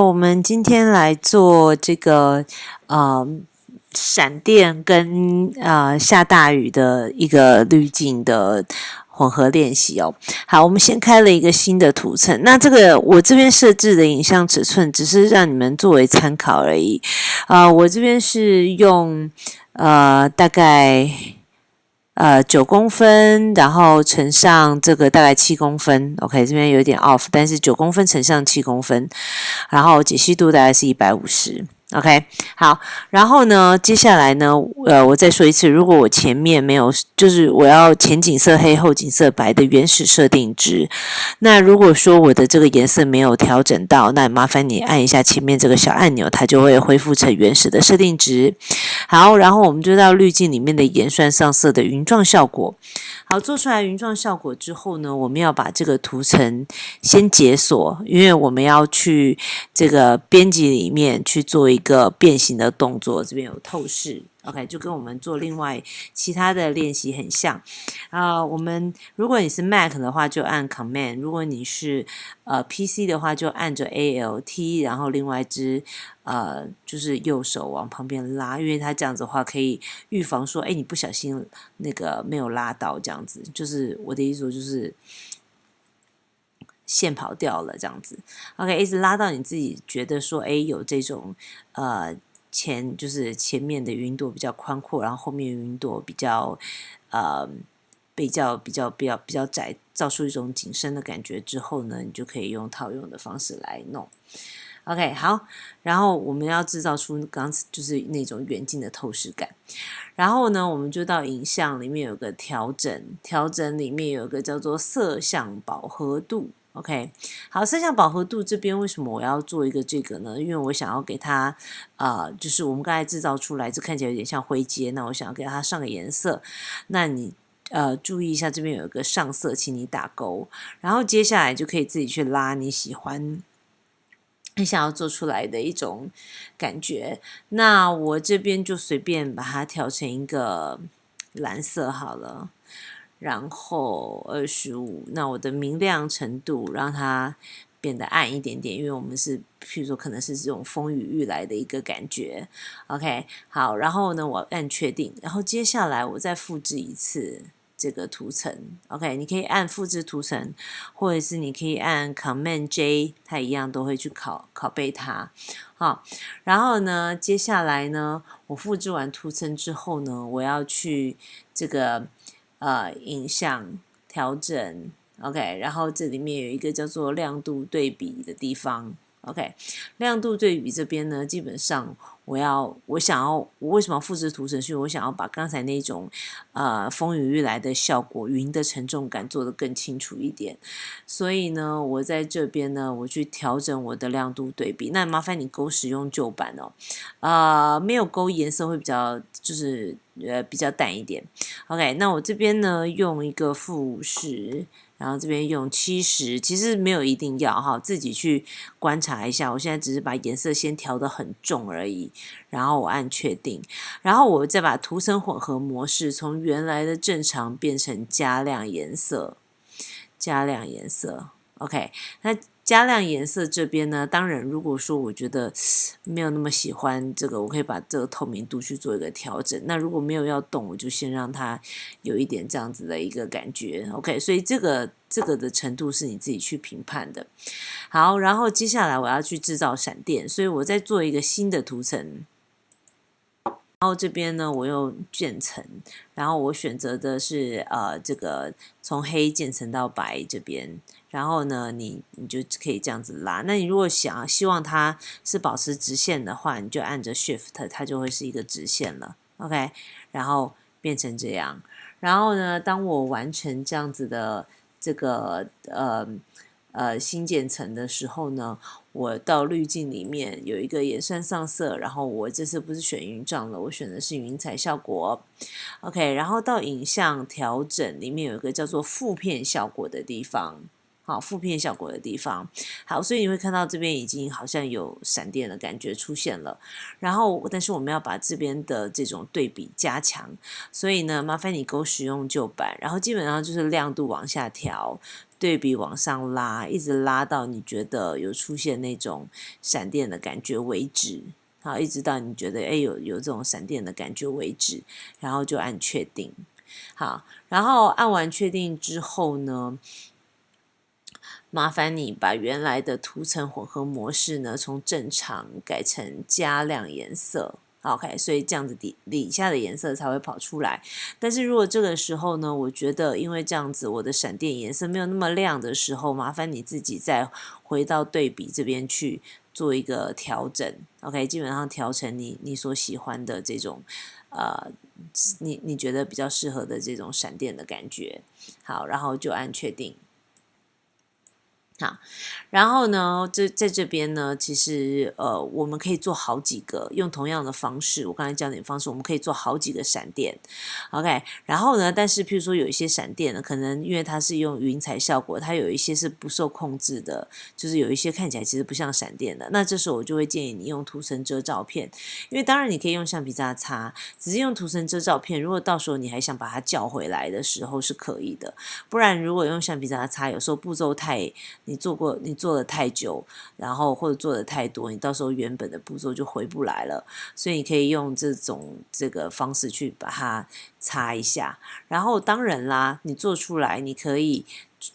我们今天来做这个闪电跟下大雨的一个滤镜的混合练习哦。好，我们先开了一个新的图层，那这个我这边设置的影像尺寸只是让你们作为参考而已。我这边是用大概9公分，然后乘上这个大概7公分 ，OK， 这边有点 off， 但是9公分乘上7公分，然后解析度大概是150。OK， 好，然后呢，接下来呢，我再说一次，如果我前面没有，就是我要前景色黑后景色白的原始设定值，那如果说我的这个颜色没有调整到，那麻烦你按一下前面这个小按钮，它就会恢复成原始的设定值。好，然后我们就到滤镜里面的盐酸上色的云状效果。好，做出来云状效果之后呢，我们要把这个图层先解锁，因为我们要去这个编辑里面去做一个变形的动作，这边有透视。OK， 就跟我们做另外其他的练习很像。我们如果你是 Mac 的话，就按 Command； 如果你是PC 的话，就按着 ALT， 然后另外一只就是右手往旁边拉，因为它这样子的话可以预防说，你不小心那个没有拉到，这样子，就是我的意思就是线跑掉了这样子。OK， 一直拉到你自己觉得说，有这种就是前面的云朵比较宽阔，然后后面云朵比较窄，造出一种景深的感觉之后呢，你就可以用套用的方式来弄。OK， 好，然后我们要制造出就是那种远近的透视感。然后呢，我们就到影像里面有个调整里面有个叫做色相饱和度。OK， 好，色相饱和度这边为什么我要做一个这个呢？因为我想要给它就是我们刚才制造出来，这看起来有点像灰阶，那我想要给它上个颜色。那你注意一下，这边有一个上色，请你打勾。然后接下来就可以自己去拉你想要做出来的一种感觉。那我这边就随便把它调成一个蓝色好了。然后25，那我的明亮程度让它变得暗一点点，因为我们是譬如说可能是这种风雨欲来的一个感觉。OK， 好，然后呢我按确定，然后接下来我再复制一次这个图层。OK， 你可以按复制图层，或者是你可以按 Command J， 它一样都会去拷贝它。好，然后呢接下来呢我复制完图层之后呢，我要去这个影像调整 ，OK， 然后这里面有一个叫做亮度对比的地方 ，OK， 亮度对比这边呢，基本上我为什么要复制图层？是因为我想要把刚才那种风雨欲来的效果，云的沉重感做得更清楚一点。所以呢，我在这边呢，我去调整我的亮度对比。那麻烦你勾使用旧版哦，没有勾颜色会比较就是比较淡一点。OK， 那我这边呢用一个-50，然后这边用70，其实没有一定要哈，自己去观察一下。我现在只是把颜色先调得很重而已，然后我按确定，然后我再把图层混合模式从原来的正常变成加亮颜色，OK， 那加亮颜色这边呢，当然如果说我觉得没有那么喜欢这个，我可以把这个透明度去做一个调整。那如果没有要动，我就先让它有一点这样子的一个感觉。OK， 所以这个的程度是你自己去评判的。好，然后接下来我要去制造闪电，所以我再做一个新的图层。然后这边呢，我用渐层，然后我选择的是这个从黑渐层到白这边，然后呢，你就可以这样子拉。那你如果希望它是保持直线的话，你就按着 Shift， 它就会是一个直线了。OK， 然后变成这样。然后呢，当我完成这样子的这个新渐层的时候呢，我到滤镜里面有一个盐酸上色，然后我这次不是选云状了，我选的是云彩效果。OK， 然后到影像调整里面有一个叫做负片效果的地方。好，负片效果的地方，好，所以你会看到这边已经好像有闪电的感觉出现了。然后，但是我们要把这边的这种对比加强，所以呢，麻烦你勾使用旧版，然后基本上就是亮度往下调，对比往上拉，一直拉到你觉得有出现那种闪电的感觉为止。好，一直到你觉得有这种闪电的感觉为止，然后就按确定。好，然后按完确定之后呢，麻烦你把原来的图层混合模式呢，从正常改成加亮颜色。OK， 所以这样子底下的颜色才会跑出来。但是如果这个时候呢，我觉得因为这样子我的闪电颜色没有那么亮的时候，麻烦你自己再回到对比这边去做一个调整。OK， 基本上调成你所喜欢的这种你觉得比较适合的这种闪电的感觉。好，然后就按确定。好，然后呢，在这边呢，其实我们可以做好几个，用同样的方式，我刚才教你的方式，我们可以做好几个闪电 ，OK。然后呢，但是譬如说有一些闪电呢，可能因为它是用云彩效果，它有一些是不受控制的，就是有一些看起来其实不像闪电的。那这时候我就会建议你用图层遮照片，因为当然你可以用橡皮擦擦，只是用图层遮照片，如果到时候你还想把它叫回来的时候是可以的，不然如果用橡皮擦擦，有时候步骤你做了太久，然后或者做的太多，你到时候原本的步骤就回不来了。所以你可以用这个方式去把它擦一下。然后当然啦，你做出来你可以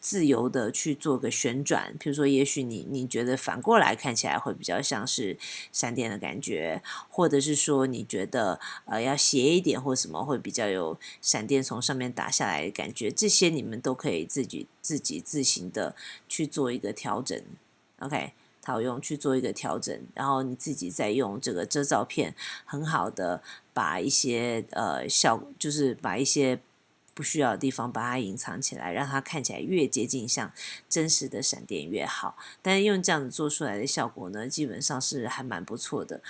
自由的去做个旋转，比如说也许你觉得反过来看起来会比较像是闪电的感觉，或者是说你觉得要斜一点或什么会比较有闪电从上面打下来的感觉，这些你们都可以自行的去做一个调整 ，OK。套用去做一个调整，然后你自己再用这个遮照片，很好的把一些就是把一些不需要的地方把它隐藏起来，让它看起来越接近像真实的闪电越好。但是用这样子做出来的效果呢，基本上是还蛮不错的。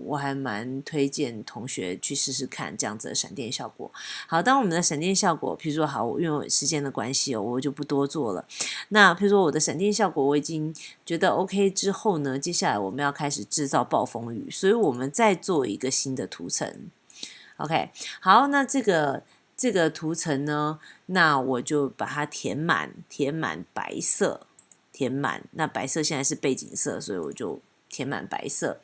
我还蛮推荐同学去试试看这样子的闪电效果。好，当我们的闪电效果，譬如说好，因为时间的关系我就不多做了。那譬如说我的闪电效果我已经觉得 OK 之后呢，接下来我们要开始制造暴风雨，所以我们再做一个新的图层。OK， 好，那这个图层呢，那我就把它填满白色，填满。那白色现在是背景色，所以我就填满白色。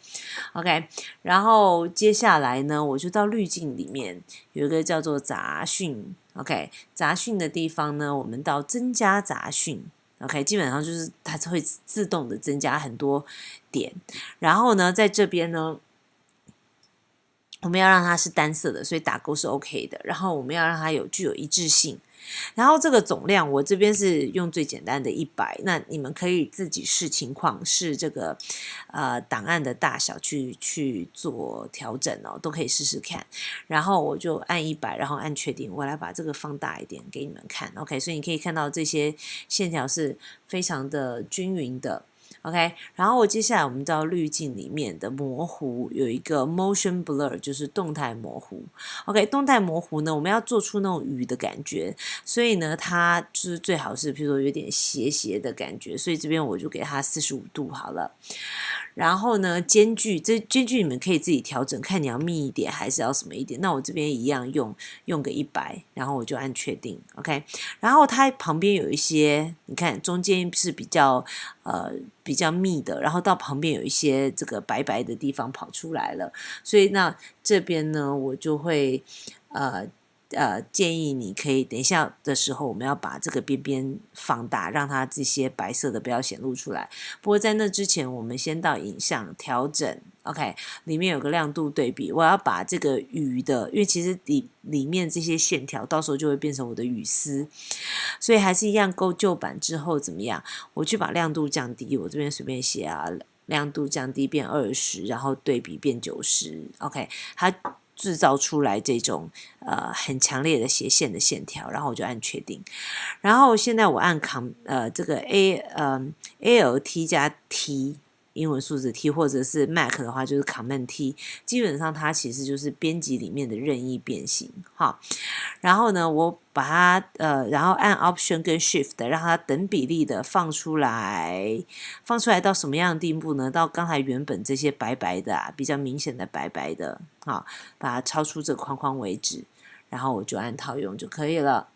OK， 然后接下来呢，我就到滤镜里面有一个叫做杂讯。OK， 杂讯的地方呢，我们到增加杂讯。OK， 基本上就是它会自动的增加很多点。然后呢，在这边呢，我们要让它是单色的，所以打勾是 OK 的。然后我们要让它具有一致性。然后这个总量我这边是用最简单的100，那你们可以自己视情况，视这个档案的大小去做调整哦，都可以试试看。然后我就按100，然后按确定。我来把这个放大一点给你们看 ，OK， 所以你可以看到这些线条是非常的均匀的。OK， 然后接下来我们到滤镜里面的模糊有一个 motion blur， 就是动态模糊。OK， 动态模糊呢，我们要做出那种雨的感觉，所以呢，它就是最好是比如说有点斜的感觉，所以这边我就给它45度好了。然后呢，间距你们可以自己调整，看你要密一点还是要什么一点。那我这边一样用个100，然后我就按确定 ，OK。然后它旁边有一些，你看中间是比较密的，然后到旁边有一些这个白白的地方跑出来了，所以那这边呢，我就会建议你可以等一下的时候，我们要把这个边边放大，让它这些白色的不要显露出来。不过在那之前，我们先到影像调整 ，OK， 里面有个亮度对比，我要把这个雨的，因为其实里面这些线条到时候就会变成我的雨丝，所以还是一样勾旧版之后怎么样？我去把亮度降低，我这边随便写啊，亮度降低变20，然后对比变90 ，OK， 它制造出来这种很强烈的斜线的线条，然后我就按确定。然后现在我按这个ALT 加 T。英文数字 T 或者是 Mac 的话就是 Command T， 基本上它其实就是编辑里面的任意变形哈。然后呢，我把它然后按 Option 跟 Shift 让它等比例的放出来到什么样的地步呢？到刚才原本这些白白的比较明显的白白的，好，把它超出这个框框为止，然后我就按套用就可以了。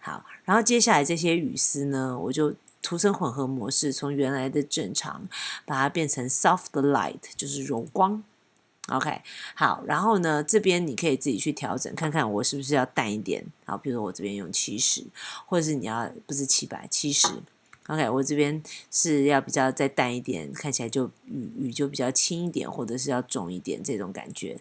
好，然后接下来这些雨丝呢，我就涂层混合模式，从原来的正常把它变成 soft light， 就是柔光。OK， 好，然后呢，这边你可以自己去调整，看看我是不是要淡一点。好，比如说我这边用70，或者是你要不是700，70。OK， 我这边是要比较再淡一点，看起来就雨就比较轻一点，或者是要重一点这种感觉。